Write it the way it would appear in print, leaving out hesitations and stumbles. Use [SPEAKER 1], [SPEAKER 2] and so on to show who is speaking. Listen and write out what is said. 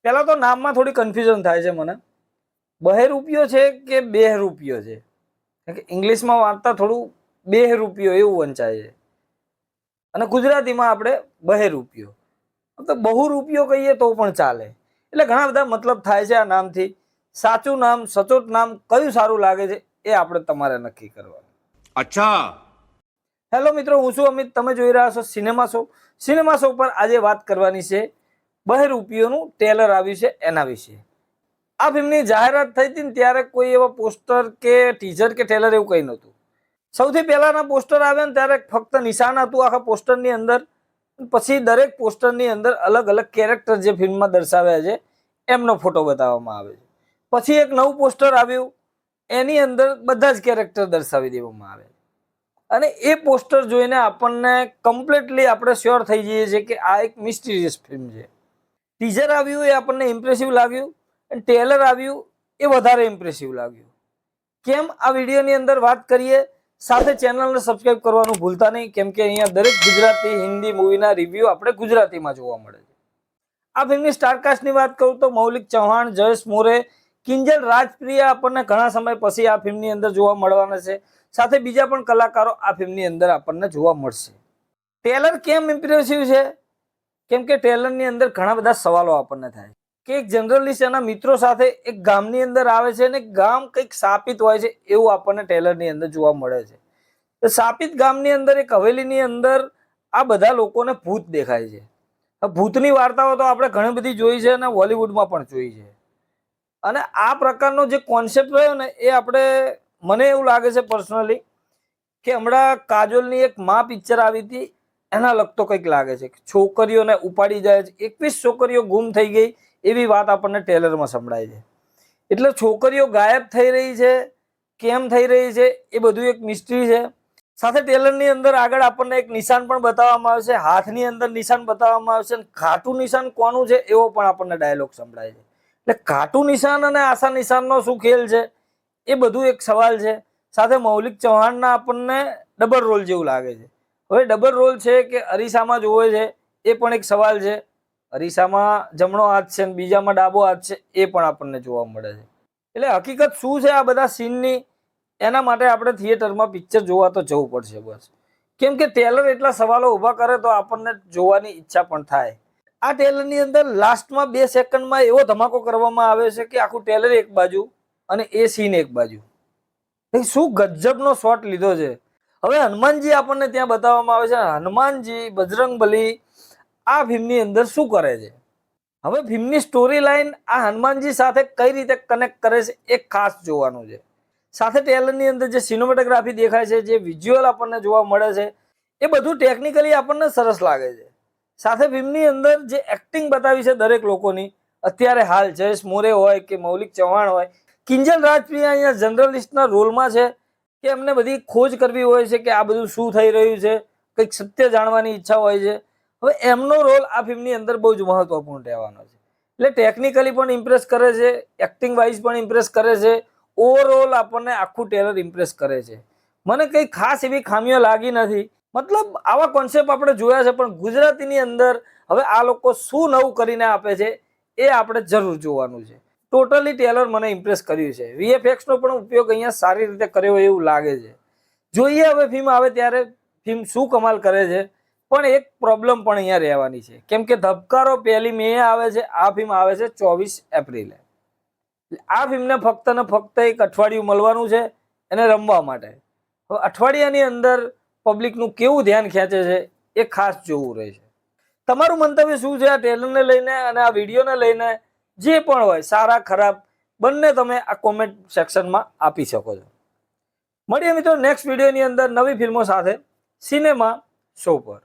[SPEAKER 1] પહેલા તો નામમાં થોડી કન્ફ્યુઝન થાય છે મને. બહેરૂપિયો છે કે બેहरूપિયો છે? કારણ કે ઇંગ્લિશમાં વાંચતા થોડું બેहरूપિયો એવું વંચાય છે અને ગુજરાતીમાં આપણે બહેરૂપિયો, તો બહુરૂપિયો કહીએ તો પણ ચાલે. એટલે ઘણા બધા મતલબ થાય છે આ નામથી. સાચું નામ, સચોટ નામ કયું સારું લાગે છે એ આપણે તમારે નક્કી કરવાનું.
[SPEAKER 2] અચ્છા.
[SPEAKER 1] હેલો મિત્રો, હું છું અમિત. તમે જોઈ રહ્યા છો સિનેમા શો. સિનેમા શો પર આજે વાત કરવાની છે બહેરૂપિયોનું ટ્રેલર આવ્યું છે એના વિશે. આ ફિલ્મની જાહેરાત થઈ હતી ને ત્યારે કોઈ એવા પોસ્ટર કે ટીઝર કે ટ્રેલર એવું કંઈ નહોતું. સૌથી પહેલાના પોસ્ટર આવ્યા ને ત્યારે ફક્ત નિશાન હતું આખા પોસ્ટરની અંદર. પછી દરેક પોસ્ટરની અંદર અલગ અલગ કેરેક્ટર જે ફિલ્મમાં દર્શાવ્યા છે એમનો ફોટો બતાવવામાં આવે છે. પછી એક નવું પોસ્ટર આવ્યું, એની અંદર બધા જ કેરેક્ટર દર્શાવી દેવામાં આવે. અને એ પોસ્ટર જોઈને આપણને કમ્પ્લીટલી આપણે શ્યોર થઈ જઈએ છીએ કે આ એક મિસ્ટીરિયસ ફિલ્મ છે. ટીઝર આવ્યું એ આપણને ઇમ્પ્રેસિવ લાગ્યું અને ટ્રેલર આવ્યું એ વધારે ઇમ્પ્રેસિવ લાગ્યું. કેમ, આ વિડીયોની અંદર વાત કરીએ. સાથે ચેનલને સબસ્ક્રાઇબ કરવાનું ભૂલતા નહીં, કેમ કે અહીંયા દરેક ગુજરાતી હિન્દી મૂવીના રિવ્યૂ આપણે ગુજરાતીમાં જોવા મળે છે. આ ફિલ્મની સ્ટારકાસ્ટની વાત કરું તો મૌલિક ચૌહાણ, જયેશ મોરે, કિંજલ રાજપ્રિયા આપણને ઘણા સમય પછી આ ફિલ્મની અંદર જોવા મળવાના છે. સાથે બીજા પણ કલાકારો આ ફિલ્મની અંદર આપણને જોવા મળશે. ટ્રેલર કેમ ઇમ્પ્રેસિવ છે? કેમ કે ટ્રેલરની અંદર ઘણા બધા સવાલો આપણને થાય કે એક જર્નલિસ્ટ એના મિત્રો સાથે એક ગામની અંદર આવે છે અને ગામ કંઈક શાપિત હોય છે એવું આપણને ટ્રેલરની અંદર જોવા મળે છે. તો શાપિત ગામની અંદર એક હવેલીની અંદર આ બધા લોકોને ભૂત દેખાય છે. ભૂતની વાર્તાઓ તો આપણે ઘણી બધી જોઈ છે અને હોલિવૂડમાં પણ જોઈ છે. અને આ પ્રકારનો જે કોન્સેપ્ટ રહ્યો ને એ આપણે, મને એવું લાગે છે પર્સનલી કે હમણાં કાજોલની એક માં પિક્ચર આવી હતી એના લગતો કંઈક લાગે છે. છોકરીઓને ઉપાડી જાય છે, 21 છોકરીઓ ગુમ થઈ ગઈ એવી વાત આપણને ટ્રેલરમાં સંભળાય છે. એટલે છોકરીઓ ગાયબ થઈ રહી છે, કેમ થઈ રહી છે એ બધું એક મિસ્ટ્રી છે. સાથે ટ્રેલરની અંદર આગળ આપણને એક નિશાન પણ બતાવવામાં આવશે, હાથની અંદર નિશાન બતાવવામાં આવશે. ઘાટું નિશાન કોનું છે એવો પણ આપણને ડાયલોગ સંભળાય છે. એટલે ઘાટું નિશાન અને આશા નિશાનનો શું ખેલ છે એ બધું એક સવાલ છે. સાથે મૌલિક ચૌહાણના આપણને ડબલ રોલ જેવું લાગે છે. હવે ડબલ રોલ છે કે અરીસામાં જોવે છે એ પણ એક સવાલ છે. અરીસામાં જમણો હાથ છે ને બીજામાં ડાબો હાથ છે એ પણ આપણને જોવા મળે છે. એટલે હકીકત શું છે આ બધા સીનની, એના માટે આપણે થિયેટરમાં પિક્ચર જોવા તો જવું પડશે બસ. કેમ કે ટ્રેલર એટલા સવાલો ઊભા કરે તો આપણને જોવાની ઈચ્છા પણ થાય. આ ટ્રેલરની અંદર લાસ્ટમાં 2 સેકન્ડમાં એવો ધમાકો કરવામાં આવે છે કે આખું ટ્રેલર એક બાજુ અને એ સીન એક બાજુ. શું ગજબનો શોટ લીધો છે. હવે હનુમાનજી આપણને ત્યાં બતાવવામાં આવે છે. હનુમાનજી, બજરંગબલી આ ફિલ્મની અંદર શું કરે છે? હવે ફિલ્મની સ્ટોરી લાઈન આ હનુમાનજી સાથે કઈ રીતે કનેક્ટ કરે છે એ ખાસ જોવાનું છે. સાથે ટ્રેલરની અંદર જે સિનેમેટોગ્રાફી દેખાય છે, જે વિઝ્યુઅલ આપણને જોવા મળે છે એ બધું ટેકનિકલી આપણને સરસ લાગે છે. સાથે ફિલ્મની અંદર જે એક્ટિંગ બતાવી છે દરેક લોકોની, અત્યારે હાલ જયેશ મોરે હોય કે મૌલિક ચૌહાણ હોય, કિંજલ રાજપ્રિયા અહીંયા જર્નલિસ્ટના રોલમાં છે કે એમને બધી ખોજ કરવી હોય છે કે આ બધું શું થઈ રહ્યું છે, કંઈક સત્ય જાણવાની ઈચ્છા હોય છે. હવે એમનો રોલ આ ફિલ્મની અંદર બહુ જ મહત્વપૂર્ણ રહેવાનો છે. એટલે ટેકનિકલી પણ ઇમ્પ્રેસ કરે છે, એક્ટિંગ વાઇઝ પણ ઇમ્પ્રેસ કરે છે. ઓવરઓલ આપણને આખું ટ્રેલર ઇમ્પ્રેસ કરે છે. મને કંઈ ખાસ એવી ખામીઓ લાગી નથી. મતલબ આવા કોન્સેપ્ટ આપણે જોયા છે પણ ગુજરાતીની અંદર હવે આ લોકો શું નવું કરીને આપે છે એ આપણે જરૂર જોવાનું છે. ટોટલી ટ્રેલર મને ઇમ્પ્રેસ કર્યું છે. વીએફએક્સનો પણ ઉપયોગ અહીંયા સારી રીતે કર્યો એવું લાગે છે. જોઈએ હવે ફિલ્મ આવે ત્યારે ફિલ્મ શું કમાલ કરે છે. પણ એક પ્રોબ્લેમ પણ અહીંયા રહેવાની છે, કેમ કે ધબકારો 1 મે આવે છે, આ ફિલ્મ આવે છે 24 એપ્રિલે. આ ફિલ્મને ફક્ત ને ફક્ત એક અઠવાડિયું મળવાનું છે એને રમવા માટે. હવે અઠવાડિયાની અંદર પબ્લિકનું કેવું ધ્યાન ખેંચે છે એ ખાસ જોવું રહેશે. તમારું મંતવ્ય શું છે આ ટ્રેલરને લઈને અને આ વિડીયોને લઈને? જે પણ હોય, સારા ખરાબ બંને તમે આ કોમેન્ટ સેક્શનમાં આપી શકો છો. મળીએ મિત્રો નેક્સ્ટ વિડીયોની અંદર નવી ફિલ્મો સાથે સિનેમા શો પર.